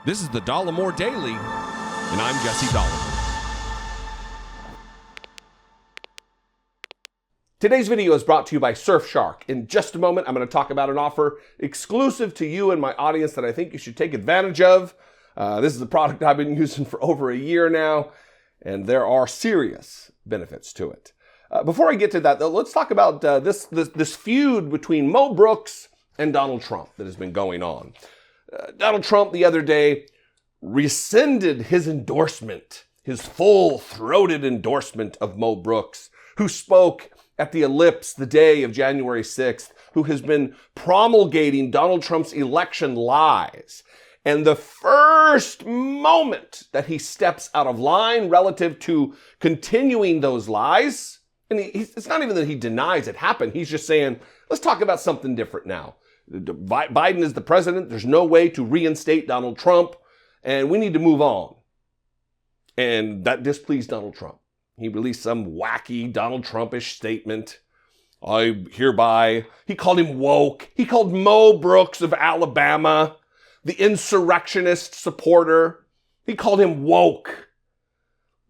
This is the Dollemore Daily, and I'm Jesse Dollemore. Today's video is brought to you by Surfshark. In just a moment, I'm going to talk about an offer exclusive to you and my audience that I think you should take advantage of. This is a product I've been using for over a year now, and there are serious benefits to it. Before I get to that, though, let's talk about this feud between Mo Brooks and Donald Trump that has been going on. Donald Trump the other day rescinded his endorsement, his full-throated endorsement of Mo Brooks, who spoke at the Ellipse the day of January 6th, who has been promulgating Donald Trump's election lies. And the first moment that he steps out of line relative to continuing those lies, and it's not even that he denies it happened, he's just saying, let's talk about something different now. Biden is the president. There's no way to reinstate Donald Trump, and we need to move on. And that displeased Donald Trump. He released some wacky Donald Trumpish statement. He called him woke. He called Mo Brooks of Alabama the insurrectionist supporter. He called him woke.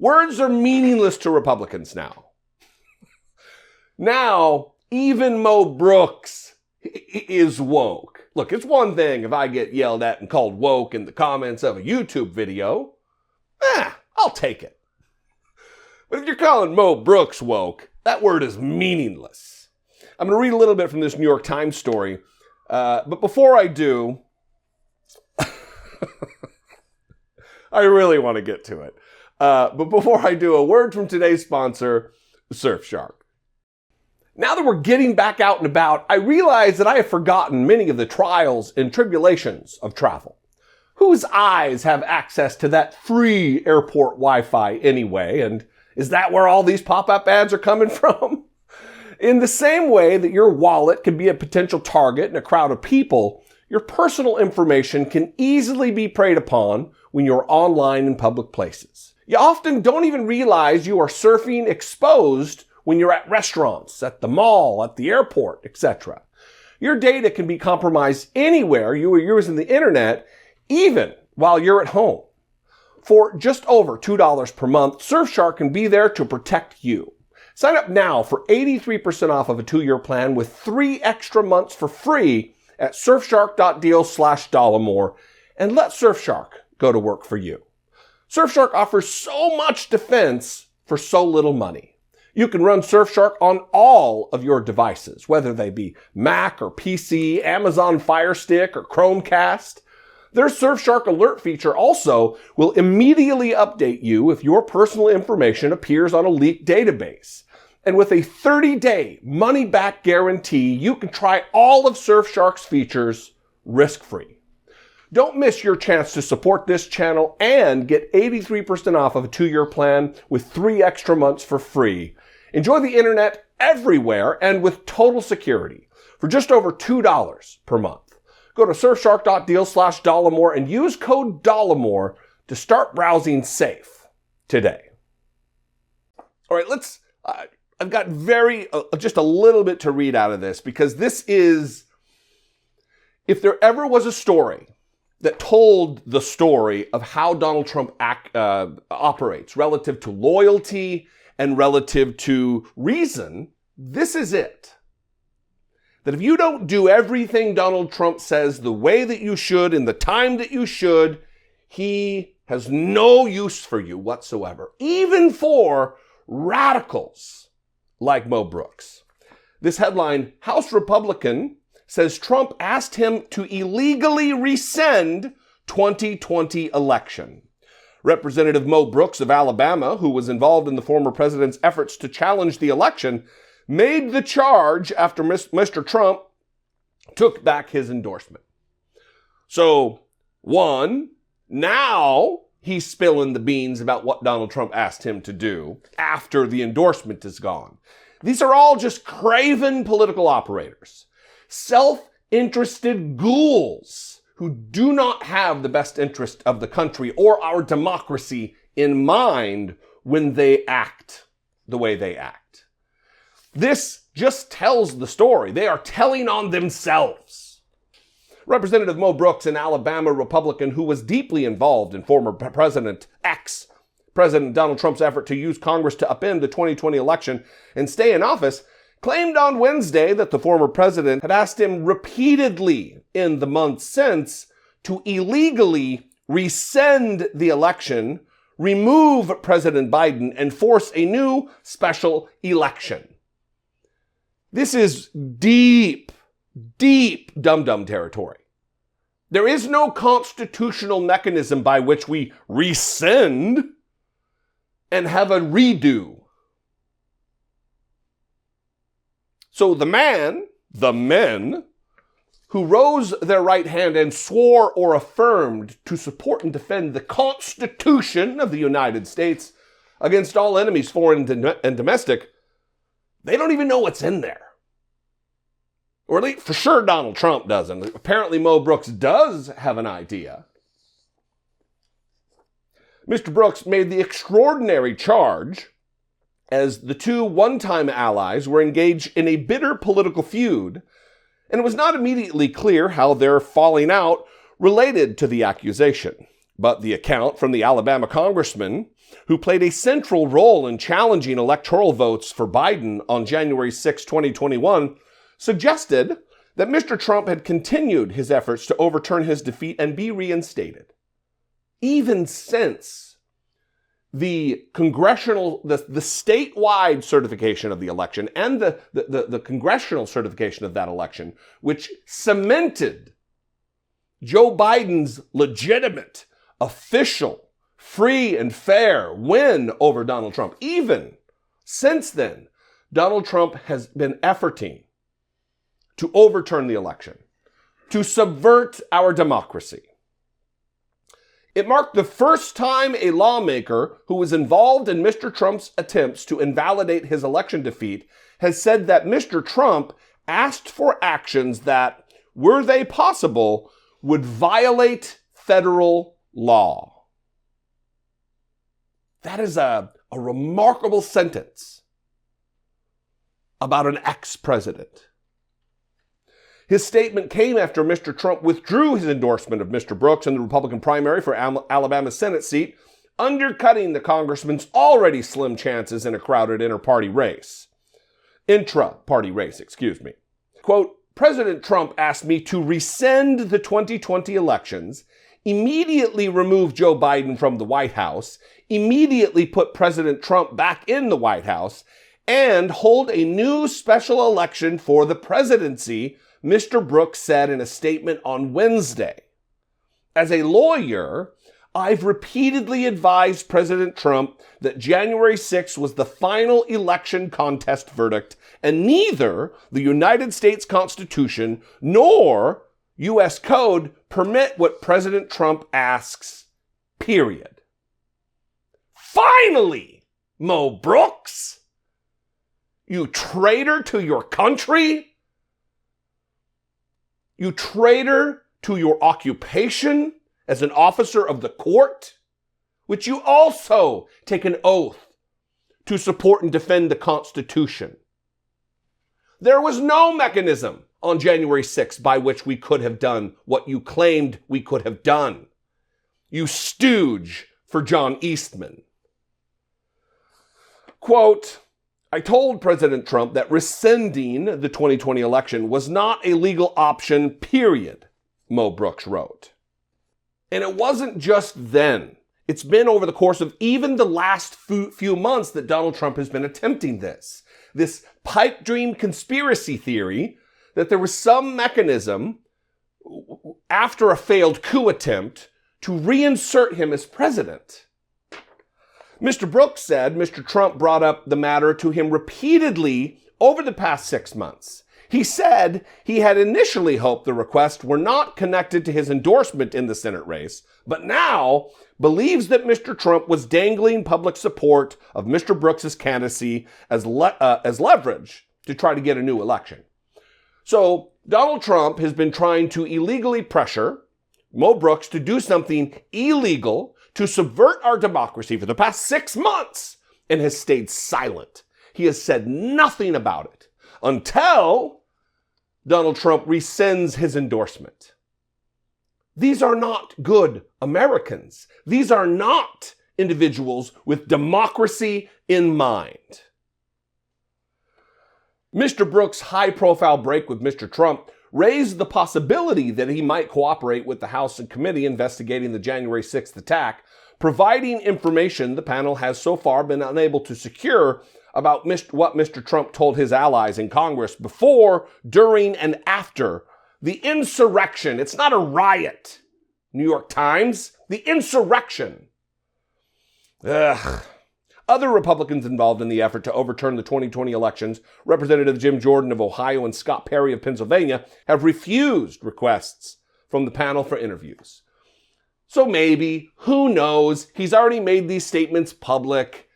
Words are meaningless to Republicans now. Now, even Mo Brooks is woke. Look, it's one thing if I get yelled at and called woke in the comments of a YouTube video. I'll take it. But if you're calling Mo Brooks woke, that word is meaningless. I'm going to read a little bit from this New York Times story. But before I do, I really want to get to it. But before I do, a word from today's sponsor, Surfshark. Now that we're getting back out and about, I realize that I have forgotten many of the trials and tribulations of travel. Whose eyes have access to that free airport Wi-Fi anyway? And is that where all these pop-up ads are coming from? In the same way that your wallet can be a potential target in a crowd of people, your personal information can easily be preyed upon when you're online in public places. You often don't even realize you are surfing exposed when you're at restaurants, at the mall, at the airport, etc. Your data can be compromised anywhere you are using the internet, even while you're at home. For just over $2 per month, Surfshark can be there to protect you. Sign up now for 83% off of a 2-year plan with 3 extra months for free at surfshark.deal/Dollemore and let Surfshark go to work for you. Surfshark offers so much defense for so little money. You can run Surfshark on all of your devices, whether they be Mac or PC, Amazon Fire Stick or Chromecast. Their Surfshark alert feature also will immediately update you if your personal information appears on a leaked database. And with a 30-day money-back guarantee, you can try all of Surfshark's features risk-free. Don't miss your chance to support this channel and get 83% off of a 2-year plan with 3 extra months for free. Enjoy the internet everywhere and with total security for just over $2 per month. Go to surfshark.deal/Dollemore and use code Dollemore to start browsing safe today. All right, I've got just a little bit to read out of this because this is, if there ever was a story that told the story of how Donald Trump operates relative to loyalty and relative to reason, this is it. That if you don't do everything Donald Trump says the way that you should in the time that you should, he has no use for you whatsoever, even for radicals like Mo Brooks. This headline, House Republican says Trump asked him to illegally rescind 2020 election. Representative Mo Brooks of Alabama, who was involved in the former president's efforts to challenge the election, made the charge after Mr. Trump took back his endorsement. So, now he's spilling the beans about what Donald Trump asked him to do after the endorsement is gone. These are all just craven political operators, self-interested ghouls who do not have the best interest of the country or our democracy in mind when they act the way they act. This just tells the story. They are telling on themselves. Representative Mo Brooks, an Alabama Republican who was deeply involved in former President Donald Trump's effort to use Congress to upend the 2020 election and stay in office, claimed on Wednesday that the former president had asked him repeatedly in the months since to illegally rescind the election, remove President Biden, and force a new special election. This is deep dum-dum territory. There is no constitutional mechanism by which we rescind and have a redo. So the men who rose their right hand and swore or affirmed to support and defend the Constitution of the United States against all enemies, foreign and domestic, they don't even know what's in there. Or at least, for sure, Donald Trump doesn't. Apparently, Mo Brooks does have an idea. Mr. Brooks made the extraordinary charge as the two one-time allies were engaged in a bitter political feud, and it was not immediately clear how their falling out related to the accusation. But the account from the Alabama congressman, who played a central role in challenging electoral votes for Biden on January 6, 2021, suggested that Mr. Trump had continued his efforts to overturn his defeat and be reinstated, even since the statewide certification of the election and the congressional certification of that election, which cemented Joe Biden's legitimate, official, free and fair win over Donald Trump. Even since then, Donald Trump has been efforting to overturn the election, to subvert our democracy. It marked the first time a lawmaker who was involved in Mr. Trump's attempts to invalidate his election defeat has said that Mr. Trump asked for actions that, were they possible, would violate federal law. That is a remarkable sentence about an ex-president. His statement came after Mr. Trump withdrew his endorsement of Mr. Brooks in the Republican primary for Alabama's Senate seat, undercutting the congressman's already slim chances in a crowded intra-party race. Quote, President Trump asked me to rescind the 2020 elections, immediately remove Joe Biden from the White House, immediately put President Trump back in the White House, and hold a new special election for the presidency, Mr. Brooks said in a statement on Wednesday. As a lawyer, I've repeatedly advised President Trump that January 6th was the final election contest verdict, and neither the United States Constitution nor U.S. Code permit what President Trump asks, period. Finally, Mo Brooks, you traitor to your country, you traitor to your occupation as an officer of the court, which you also take an oath to support and defend the Constitution. There was no mechanism on January 6th by which we could have done what you claimed we could have done. You stooge for John Eastman. Quote, I told President Trump that rescinding the 2020 election was not a legal option, period, Mo Brooks wrote. And it wasn't just then. It's been over the course of even the last few months that Donald Trump has been attempting this pipe dream conspiracy theory that there was some mechanism after a failed coup attempt to reinsert him as president. Mr. Brooks said Mr. Trump brought up the matter to him repeatedly over the past 6 months. He said he had initially hoped the requests were not connected to his endorsement in the Senate race, but now believes that Mr. Trump was dangling public support of Mr. Brooks' candidacy as leverage to try to get a new election. So Donald Trump has been trying to illegally pressure Mo Brooks to do something illegal to subvert our democracy for the past 6 months and has stayed silent. He has said nothing about it until Donald Trump rescinds his endorsement. These are not good Americans. These are not individuals with democracy in mind. Mr. Brooks' high-profile break with Mr. Trump raised the possibility that he might cooperate with the House and committee investigating the January 6th attack, providing information the panel has so far been unable to secure about what Mr. Trump told his allies in Congress before, during, and after the insurrection. It's not a riot, New York Times. The insurrection. Ugh. Other Republicans involved in the effort to overturn the 2020 elections, Representative Jim Jordan of Ohio and Scott Perry of Pennsylvania, have refused requests from the panel for interviews. So maybe, who knows, he's already made these statements public.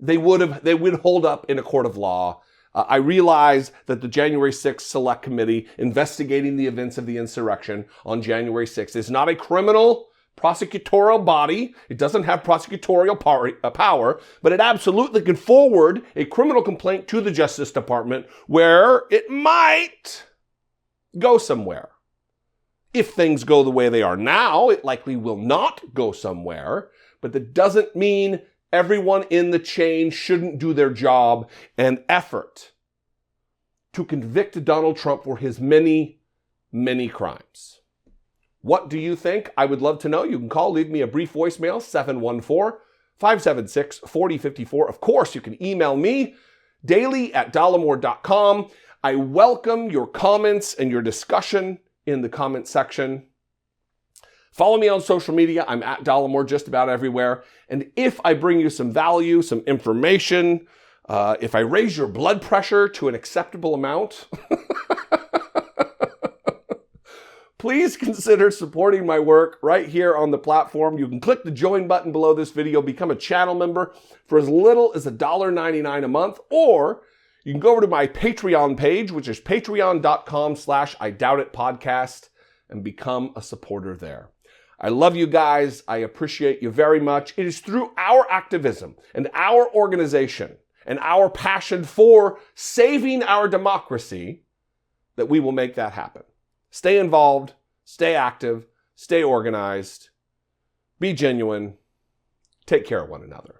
They would hold up in a court of law. I realize that the January 6th Select Committee investigating the events of the insurrection on January 6th is not a criminal prosecutorial body. It doesn't have prosecutorial power, but it absolutely can forward a criminal complaint to the Justice Department where it might go somewhere. If things go the way they are now, it likely will not go somewhere, but that doesn't mean everyone in the chain shouldn't do their job and effort to convict Donald Trump for his many, many crimes. What do you think? I would love to know. You can call, leave me a brief voicemail, 714-576-4054. Of course, you can email me, daily@dollemore.com. I welcome your comments and your discussion in the comment section. Follow me on social media. I'm at Dollemore just about everywhere. And if I bring you some value, some information, if I raise your blood pressure to an acceptable amount, please consider supporting my work right here on the platform. You can click the join button below this video, become a channel member for as little as $1.99 a month, or you can go over to my Patreon page, which is patreon.com/IDoubtItPodcast, and become a supporter there. I love you guys. I appreciate you very much. It is through our activism and our organization and our passion for saving our democracy that we will make that happen. Stay involved, stay active, stay organized, be genuine, take care of one another.